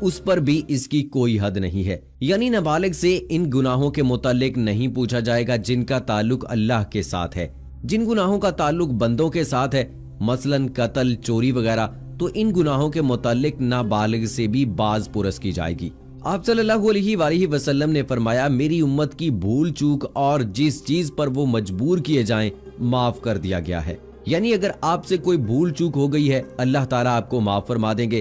اس پر بھی اس کی کوئی حد نہیں ہے۔ یعنی نابالغ سے ان گناہوں کے متعلق نہیں پوچھا جائے گا جن کا تعلق اللہ کے ساتھ ہے۔ جن گناہوں کا تعلق بندوں کے ساتھ ہے، مثلاً قتل، چوری وغیرہ، تو ان گناہوں کے متعلق نابالغ سے بھی باز پرس کی جائے گی۔ آپ صلی اللہ علیہ وآلہ وسلم نے فرمایا، میری امت کی بھول چوک اور جس چیز پر وہ مجبور کیے جائیں معاف کر دیا گیا ہے۔ یعنی اگر آپ سے کوئی بھول چوک ہو گئی ہے، اللہ تعالیٰ آپ کو معاف فرما دیں گے،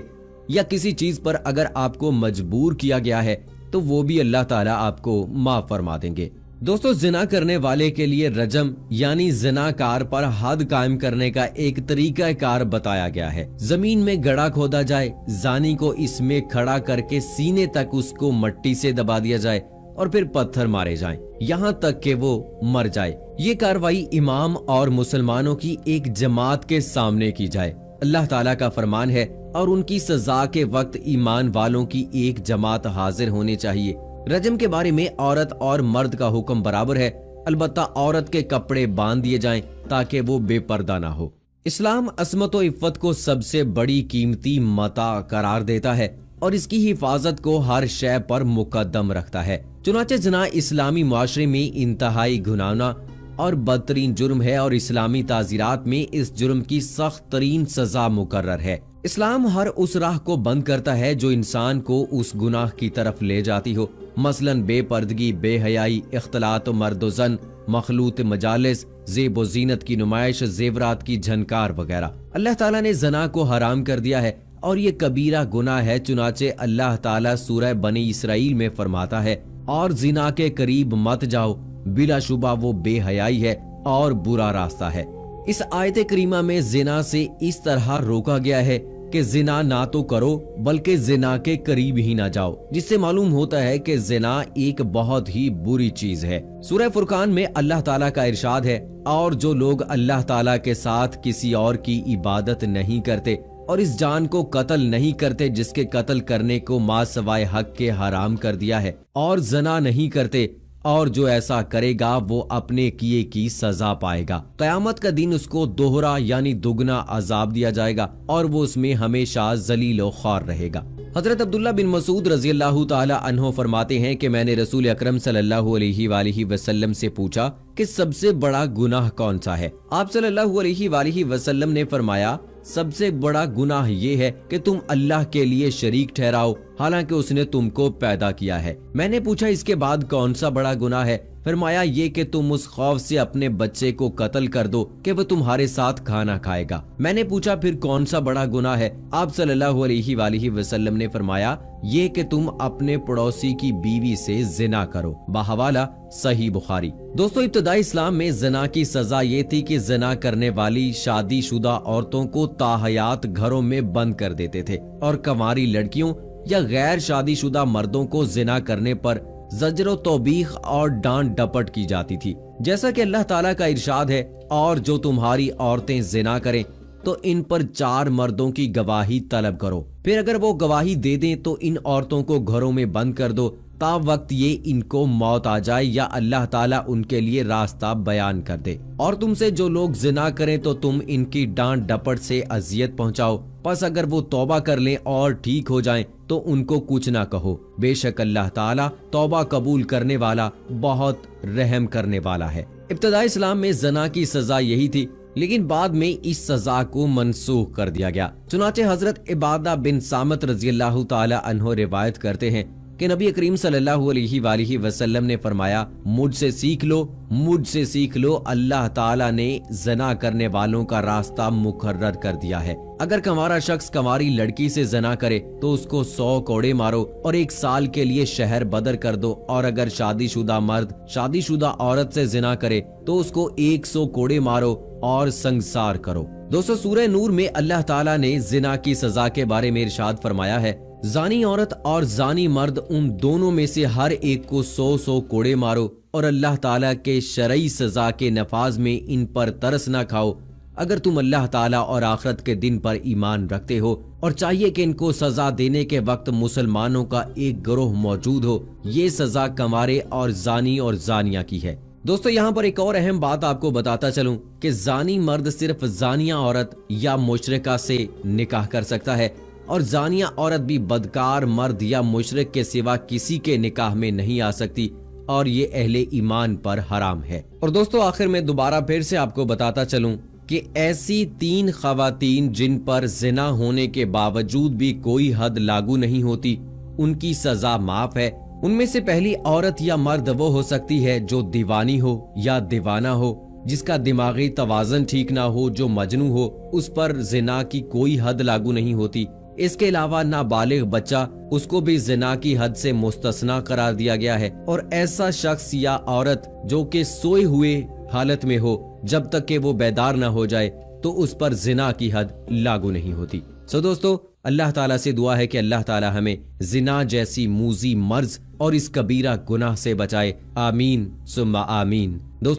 یا کسی چیز پر اگر آپ کو مجبور کیا گیا ہے تو وہ بھی اللہ تعالیٰ آپ کو معاف فرما دیں گے۔ دوستو، زنا کرنے والے کے لیے رجم یعنی زنا کار پر حد قائم کرنے کا ایک طریقہ کار بتایا گیا ہے۔ زمین میں گڑھا کھودا جائے، زانی کو اس میں کھڑا کر کے سینے تک اس کو مٹی سے دبا دیا جائے اور پھر پتھر مارے جائیں یہاں تک کہ وہ مر جائے۔ یہ کاروائی امام اور مسلمانوں کی ایک جماعت کے سامنے کی جائے۔ اللہ تعالیٰ کا فرمان ہے، اور ان کی سزا کے وقت ایمان والوں کی ایک جماعت حاضر ہونی چاہیے۔ رجم کے بارے میں عورت اور مرد کا حکم برابر ہے، البتہ عورت کے کپڑے باندھ دیے جائیں تاکہ وہ بے پردہ نہ ہو۔ اسلام عصمت و عفت کو سب سے بڑی قیمتی متاع قرار دیتا ہے اور اس کی حفاظت کو ہر شے پر مقدم رکھتا ہے۔ چنانچہ زنا اسلامی معاشرے میں انتہائی گھناؤنا اور بدترین جرم ہے، اور اسلامی تعزیرات میں اس جرم کی سخت ترین سزا مقرر ہے۔ اسلام ہر اس راہ کو بند کرتا ہے جو انسان کو اس گناہ کی طرف لے جاتی ہو، مثلاً بے پردگی، بے حیائی، اختلاط مرد و زن، مخلوط مجالس، زیب و زینت کی نمائش، زیورات کی جھنکار وغیرہ۔ اللہ تعالیٰ نے زنا کو حرام کر دیا ہے اور یہ کبیرہ گناہ ہے، چنانچہ اللہ تعالیٰ سورہ بنی اسرائیل میں فرماتا ہے، اور زنا کے قریب مت جاؤ، بلا شبہ وہ بے حیائی ہے اور برا راستہ ہے۔ اس آیت کریمہ میں زنا سے اس طرح روکا گیا ہے کہ زنا نہ تو کرو بلکہ زنا کے قریب ہی نہ جاؤ، جس سے معلوم ہوتا ہے کہ زنا ایک بہت ہی بری چیز ہے۔ سورہ فرقان میں اللہ تعالیٰ کا ارشاد ہے، اور جو لوگ اللہ تعالیٰ کے ساتھ کسی اور کی عبادت نہیں کرتے اور اس جان کو قتل نہیں کرتے جس کے قتل کرنے کو ما سوائے حق کے حرام کر دیا ہے، اور زنا نہیں کرتے، اور جو ایسا کرے گا وہ اپنے کیے کی سزا پائے گا۔ قیامت کا دن اس کو دوہرا یعنی دگنا عذاب دیا جائے گا اور وہ اس میں ہمیشہ ذلیل و خوار رہے گا۔ حضرت عبداللہ بن مسعود رضی اللہ تعالی عنہ فرماتے ہیں کہ میں نے رسول اکرم صلی اللہ علیہ وآلہ وسلم سے پوچھا کہ سب سے بڑا گناہ کون سا ہے؟ آپ صلی اللہ علیہ وآلہ وسلم نے فرمایا، سب سے بڑا گناہ یہ ہے کہ تم اللہ کے لیے شریک ٹھہراؤ حالانکہ اس نے تم کو پیدا کیا ہے۔ میں نے پوچھا اس کے بعد کون سا بڑا گناہ ہے؟ فرمایا یہ کہ تم اس خوف سے اپنے بچے کو قتل کر دو کہ وہ تمہارے ساتھ کھانا کھائے گا۔ میں نے پوچھا پھر کون سا بڑا گناہ ہے؟ آپ صلی اللہ علیہ وآلہ وسلم نے فرمایا یہ کہ تم اپنے پڑوسی کی بیوی سے زنا کرو۔ بحوالہ صحیح بخاری۔ دوستو، ابتدائی اسلام میں زنا کی سزا یہ تھی کہ زنا کرنے والی شادی شدہ عورتوں کو تاحیات گھروں میں بند کر دیتے تھے، اور کنواری لڑکیوں یا غیر شادی شدہ مردوں کو زنا کرنے پر زجر و توبیخ اور ڈانٹ ڈپٹ کی جاتی تھی۔ جیسا کہ اللہ تعالیٰ کا ارشاد ہے، اور جو تمہاری عورتیں زنا کریں تو ان پر 4 مردوں کی گواہی طلب کرو، پھر اگر وہ گواہی دے دیں تو ان عورتوں کو گھروں میں بند کر دو تا وقت یہ ان کو موت آ جائے یا اللہ تعالیٰ ان کے لیے راستہ بیان کر دے۔ اور تم سے جو لوگ زنا کریں تو تم ان کی ڈانٹ ڈپٹ سے اذیت پہنچاؤ، پس اگر وہ توبہ کر لیں اور ٹھیک ہو جائیں تو ان کو کچھ نہ کہو، بے شک اللہ تعالیٰ توبہ قبول کرنے والا، بہت رحم کرنے والا ہے۔ ابتدائی اسلام میں زنا کی سزا یہی تھی، لیکن بعد میں اس سزا کو منسوخ کر دیا گیا۔ چنانچہ حضرت عبادہ بن صامت رضی اللہ تعالی عنہ روایت کرتے ہیں کہ نبی کریم صلی اللہ علیہ وآلہ وسلم نے فرمایا، مجھ سے سیکھ لو، اللہ تعالیٰ نے زنا کرنے والوں کا راستہ مقرر کر دیا ہے۔ اگر کنوارا شخص کنواری لڑکی سے زنا کرے تو اس کو 100 کوڑے مارو اور 1 سال کے لیے شہر بدر کر دو، اور اگر شادی شدہ مرد شادی شدہ عورت سے زنا کرے تو اس کو 100 کوڑے مارو اور سنگسار کرو۔ دوستو، سورہ نور میں اللہ تعالیٰ نے زنا کی سزا کے بارے میں ارشاد فرمایا ہے، زانی عورت اور زانی مرد ان دونوں میں سے ہر ایک کو 100 کوڑے مارو، اور اللہ تعالیٰ کے شرعی سزا کے نفاذ میں ان پر ترس نہ کھاؤ۔ اگر تم اللہ تعالیٰ اور آخرت کے دن پر ایمان رکھتے ہو، اور چاہیے کہ ان کو سزا دینے کے وقت مسلمانوں کا ایک گروہ موجود ہو، یہ سزا کنوارے اور زانی اور زانیہ کی ہے۔ دوستو، یہاں پر ایک اور اہم بات آپ کو بتاتا چلوں کہ زانی مرد صرف زانیہ عورت یا مشرکہ سے نکاح کر سکتا ہے، اور زانیہ عورت بھی بدکار مرد یا مشرک کے سوا کسی کے نکاح میں نہیں آ سکتی اور یہ اہل ایمان پر حرام ہے۔ اور دوستو آخر میں دوبارہ پھر سے آپ کو بتاتا چلوں کہ ایسی 3 خواتین جن پر زنا ہونے کے باوجود بھی کوئی حد لاگو نہیں ہوتی، ان کی سزا معاف ہے۔ ان میں سے پہلی عورت یا مرد وہ ہو سکتی ہے جو دیوانی ہو یا دیوانہ ہو، جس کا دماغی توازن ٹھیک نہ ہو، جو مجنون ہو، اس پر زنا کی کوئی حد لاگو نہیں ہوتی۔ اس کے علاوہ نابالغ بچہ، اس کو بھی زنا کی حد سے مستثنا قرار دیا گیا ہے۔ اور ایسا شخص یا عورت جو کہ سوئے ہوئے حالت میں ہو، جب تک کہ وہ بیدار نہ ہو جائے تو اس پر زنا کی حد لاگو نہیں ہوتی۔ دوستو اللہ تعالیٰ سے دعا ہے کہ اللہ تعالیٰ ہمیں زنا جیسی موذی مرض اور اس کبیرہ گناہ سے بچائے، آمین ثم آمین۔